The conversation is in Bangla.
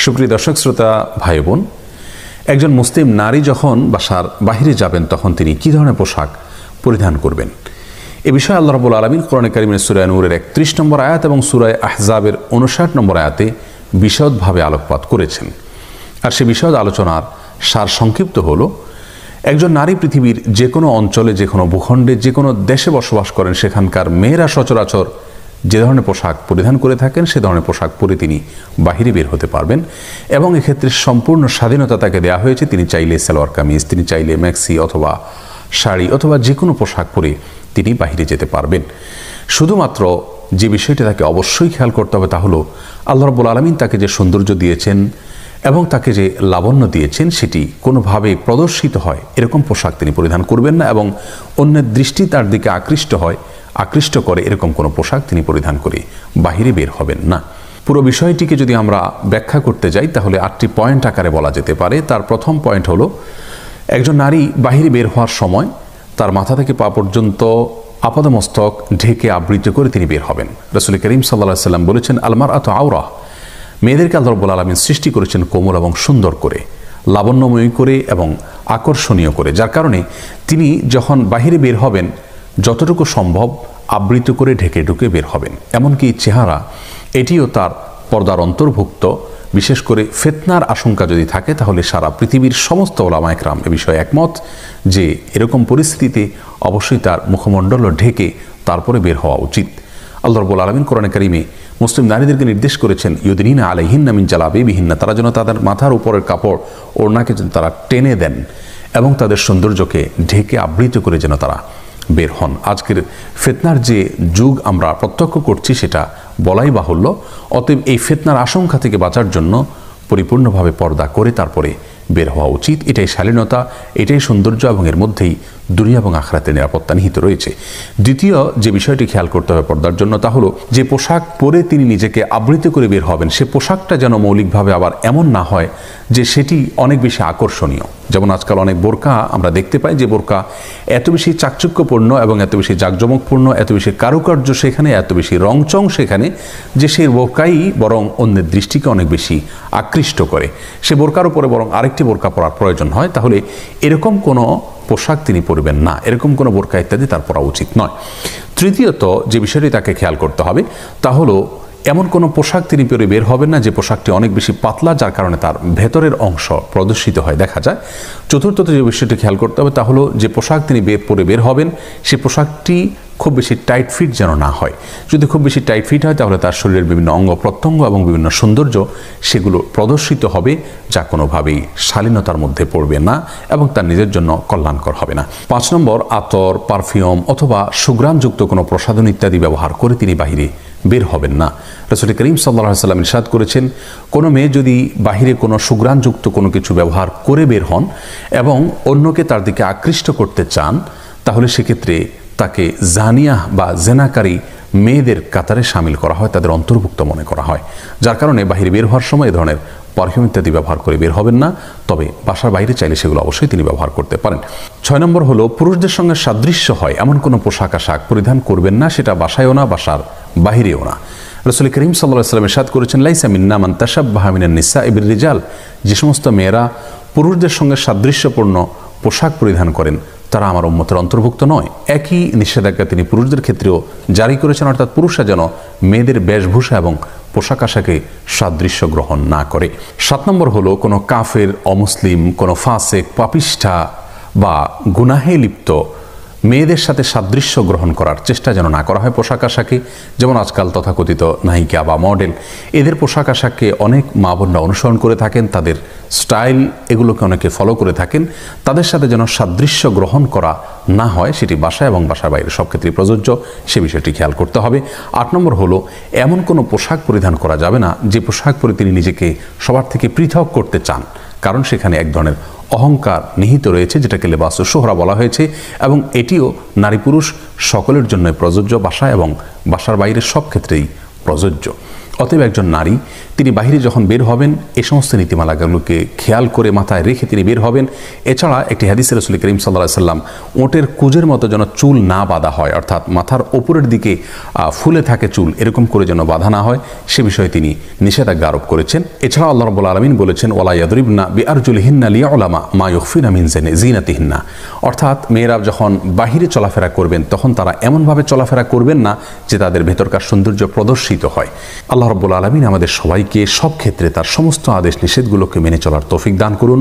সুপ্রিয় দর্শক শ্রোতা ভাই বোন, একজন মুসলিম নারী যখন বাসার বাহিরে যাবেন তখন তিনি কী ধরনের পোশাক পরিধান করবেন এ বিষয়ে আল্লাহ রাব্বুল আলামিন কোরআনে কারিমের সূরা নূরের ৩১ নম্বর আয়াত এবং সূরা আহজাবের ৫৯ নম্বর আয়াতে বিশদভাবে আলোকপাত করেছেন। আর সে বিশদ আলোচনার সার সংক্ষিপ্ত হলো, একজন নারী পৃথিবীর যে কোনো অঞ্চলে, যে কোনো ভূখণ্ডে, যে কোনো দেশে বসবাস করেন, সেখানকার মেয়েরা সচরাচর যে ধরনের পোশাক পরিধান করে থাকেন সে ধরনের পোশাক পরে তিনি বাহিরে বের হতে পারবেন এবং এক্ষেত্রে সম্পূর্ণ স্বাধীনতা তাকে দেওয়া হয়েছে। তিনি চাইলে সালোয়ার কামিজ, তিনি চাইলে ম্যাক্সি অথবা শাড়ি অথবা যে কোনো পোশাক পরে তিনি বাহিরে যেতে পারবেন। শুধুমাত্র যে বিষয়টি তাকে অবশ্যই খেয়াল করতে হবে তা হলো আল্লাহ রাব্বুল আলামিন তাকে যে সৌন্দর্য দিয়েছেন এবং তাকে যে লাবণ্য দিয়েছেন সেটি কোনোভাবে প্রদর্শিত হয় এরকম পোশাক তিনি পরিধান করবেন না এবং অন্যের দৃষ্টি তার দিকে আকৃষ্ট করে এরকম কোনো পোশাক তিনি পরিধান করে বাহিরে বের হবেন না। পুরো বিষয়টিকে যদি আমরা ব্যাখ্যা করতে যাই তাহলে 8টি পয়েন্ট আকারে বলা যেতে পারে। তার প্রথম পয়েন্ট হলো, একজন নারী বাহিরে বের হওয়ার সময় তার মাথা থেকে পা পর্যন্ত আপাদমস্তক ঢেকে আবৃত করে তিনি বের হবেন। রাসূল করিম সাল্লাল্লাহু আলাইহি ওয়াসাল্লাম বলেছেন, আল মারআতু আওরা, মেয়েদেরকে আল্লাহ রাব্বুল আলামিন সৃষ্টি করেছেন কোমল এবং সুন্দর করে, লাবণ্যময়ী করে এবং আকর্ষণীয় করে, যার কারণে তিনি যখন বাহিরে বের হবেন যতটুকু সম্ভব আবৃত করে ঢেকে ঢুকে বের হবেন। এমনকি চেহারা এটিও তার পর্দার অন্তর্ভুক্ত। বিশেষ করে ফিতনার আশঙ্কা যদি থাকে তাহলে সারা পৃথিবীর সমস্ত উলামা ইকরাম এ বিষয়ে একমত যে এরকম পরিস্থিতিতে অবশ্যই তার মুখমণ্ডল ঢেকে তারপরে বের হওয়া উচিত। আল্লাহ রাব্বুল আলামিন কোরআনে কারিমে মুসলিম নারীদেরকে নির্দেশ করেছেন, ইউদিনিনা আলাইহিন্না মিন জালাবিবিহিন্না, তারা যেন তাদের মাথার উপরের কাপড় ওড়নাকে যেন তারা টেনে দেন এবং তাদের সৌন্দর্যকে ঢেকে আবৃত করে যেন তারা বের হন। আজকের ফিতনার যে যুগ আমরা প্রত্যক্ষ করছি সেটা বলাই বাহুল্য। অতএব এই ফিতনার আশঙ্কা থেকে বাঁচার জন্য পরিপূর্ণভাবে পর্দা করে তারপরে বের হওয়া উচিত। এটাই শালীনতা, এটাই সৌন্দর্য এবং এর মধ্যেই দুনিয়া এবং আখিরাতের নিরাপত্তা নিহিত রয়েছে। দ্বিতীয় যে বিষয়টি খেয়াল করতে হবে পর্দার জন্য তা হলো, যে পোশাক পরে তিনি নিজেকে আবৃত করে বের হবেন সে পোশাকটা যেন মৌলিকভাবে আবার এমন না হয় যে সেটি অনেক বেশি আকর্ষণীয়। যেমন আজকাল অনেক বোরকা আমরা দেখতে পাই যে বোরকা এত বেশি চাকচক্যপূর্ণ এবং এত বেশি জাঁকজমকপূর্ণ, এত বেশি কারুকার্য সেখানে, এত বেশি রংচং সেখানে, যে সেই বোরকাই বরং অন্যের দৃষ্টিকে অনেক বেশি আকৃষ্ট করে। সে বোরকার উপরে বরং আরেকটি বোরকা পরার প্রয়োজন হয়। তাহলে এরকম কোনো পোশাক তিনি পরবেন না, এরকম কোনো বোরকা ইত্যাদি তার পরা উচিত নয়। তৃতীয়ত যে বিষয়টি তাকে খেয়াল করতে হবে তা হলো, এমন কোনো পোশাক তিনি পরে বের হবেন না যে পোশাকটি অনেক বেশি পাতলা, যার কারণে তার ভেতরের অংশ প্রদর্শিত হয়, দেখা যায়। চতুর্থত যে বিষয়টি খেয়াল করতে হবে তা হলো, যে পোশাক তিনি পরে বের হবেন সে পোশাকটি খুব বেশি টাইট ফিট যেন না হয়। যদি খুব বেশি টাইট ফিট হয় তাহলে তার শরীরের বিভিন্ন অঙ্গ প্রত্যঙ্গ এবং বিভিন্ন সৌন্দর্য সেগুলো প্রদর্শিত হবে, যা কোনোভাবেই শালীনতার মধ্যে পড়বে না এবং তার নিজের জন্য কল্যাণকর হবে না। 5 নম্বর, আতর, পারফিউম অথবা সুঘ্রাণযুক্ত কোনো প্রসাধন ইত্যাদি ব্যবহার করে তিনি বাহিরে বের হবেন না। রাসূল করিম সাল্লাল্লাহু আলাইহি ওয়াসাল্লাম ইরশাদ করেছেন, কোনো মেয়ে যদি বাহিরে কোনো সুঘ্রাণযুক্ত কোনো কিছু ব্যবহার করে বের হন এবং অন্যকে তার দিকে আকৃষ্ট করতে চান তাহলে সেক্ষেত্রে তাকে জানিয়া বা জেনাকারী মেয়েদের কাতারে সামিল করা হয়, তাদের অন্তর্ভুক্ত মনে করা হয়। যার কারণে বাহিরে বের হওয়ার সময় এ ধরনের পারফিউম ইত্যাদি ব্যবহার করে বের হবেন না, তবে বাসার বাইরে চাইলে সেগুলো অবশ্যই তিনি ব্যবহার করতে পারেন। 6 নম্বর হলো, পুরুষদের সঙ্গে সাদৃশ্য হয় এমন কোনো পোশাক আশাক পরিধান করবেন না, সেটা বাসায়ও না বাসার বাহিরেও না। রাসূল করিম সাল্লাল্লাহু আলাইহি ওয়াসাল্লাম ইরশাদ করেছেন, লাইসা মিন্না মান তাশাব্বাহা মিনান নিসাই বির রিজাল, যে সমস্ত মেয়েরা পুরুষদের সঙ্গে সাদৃশ্যপূর্ণ পোশাক পরিধান করেন তারা আমার উম্মতের অন্তর্ভুক্ত নয়। একই নিষেধাজ্ঞা তিনি পুরুষদের ক্ষেত্রেও জারি করেছেন, অর্থাৎ পুরুষরা যেন মেয়েদের বেশভূষা এবং পোশাক আশাকে সাদৃশ্য গ্রহণ না করে। 7 নম্বর হলো, কোনো কাফের, অমুসলিম, কোনো ফাসেক, পাপিষ্ঠা বা গুনাহে লিপ্ত মেয়েদের সাথে সাদৃশ্য গ্রহণ করার চেষ্টা যেন না করা হয় পোশাক আশাকে। যেমন আজকাল তথাকথিত নায়িকা বা মডেল, এদের পোশাক আশাককে অনেক মা বোনরা অনুসরণ করে থাকেন, তাদের স্টাইল এগুলোকে অনেকে ফলো করে থাকেন। তাদের সাথে যেন সাদৃশ্য গ্রহণ করা না হয়, সেটি বাসা এবং বাসার বাইরে সব ক্ষেত্রেই প্রযোজ্য, সে বিষয়টি খেয়াল করতে হবে। 8 নম্বর হলো, এমন কোনো পোশাক পরিধান করা যাবে না যে পোশাক পরে তিনি নিজেকে সবার থেকে পৃথক করতে চান, কারণ সেখানে এক ধরনের অহংকার নিহিত রয়েছে, যেটাকে লেবাসু শোহরা বলা হয়েছে এবং এটিও নারী পুরুষ সকলের জন্য প্রযোজ্য, বাসা এবং বাসার বাইরে সব ক্ষেত্রেই প্রযোজ্য। অতএব একজন নারী তিনি বাহিরে যখন বের হবেন এই সমস্ত নীতিমালাগুলোকে খেয়াল করে মাথায় রেখে তিনি বের হবেন। এছাড়া একটি হাদিসে রাসূল করিম সাল্লাল্লাহু আলাইহি সাল্লাম ওটের কুজের মতো যেন চুল না বাঁধা হয়, অর্থাৎ মাথার ওপরের দিকে ফুলে থাকে চুল, এরকম করে যেন বাঁধা না হয় সে বিষয়ে তিনি নিষেধাজ্ঞা আরোপ করেছেন। এছাড়া আল্লাহ রাব্বুল আলামিন বলেছেন ওয়ালা ইয়াদরিবনা বিআরজুলিহিন্না লিয়াউলামা মা ইউখফিনা মিন জিনাতিহিন্না, অর্থাৎ মেয়েরা যখন বাহিরে চলাফেরা করবেন তখন তারা এমনভাবে চলাফেরা করবেন না যে তাদের ভেতরকার সৌন্দর্য প্রদর্শিত হয়। আল্লাহ রাব্বুল আলামিন আমাদের সবাইকে সব ক্ষেত্রে তার সমস্ত আদেশ নিষেধগুলোকে মেনে চলার তৌফিক দান করুন।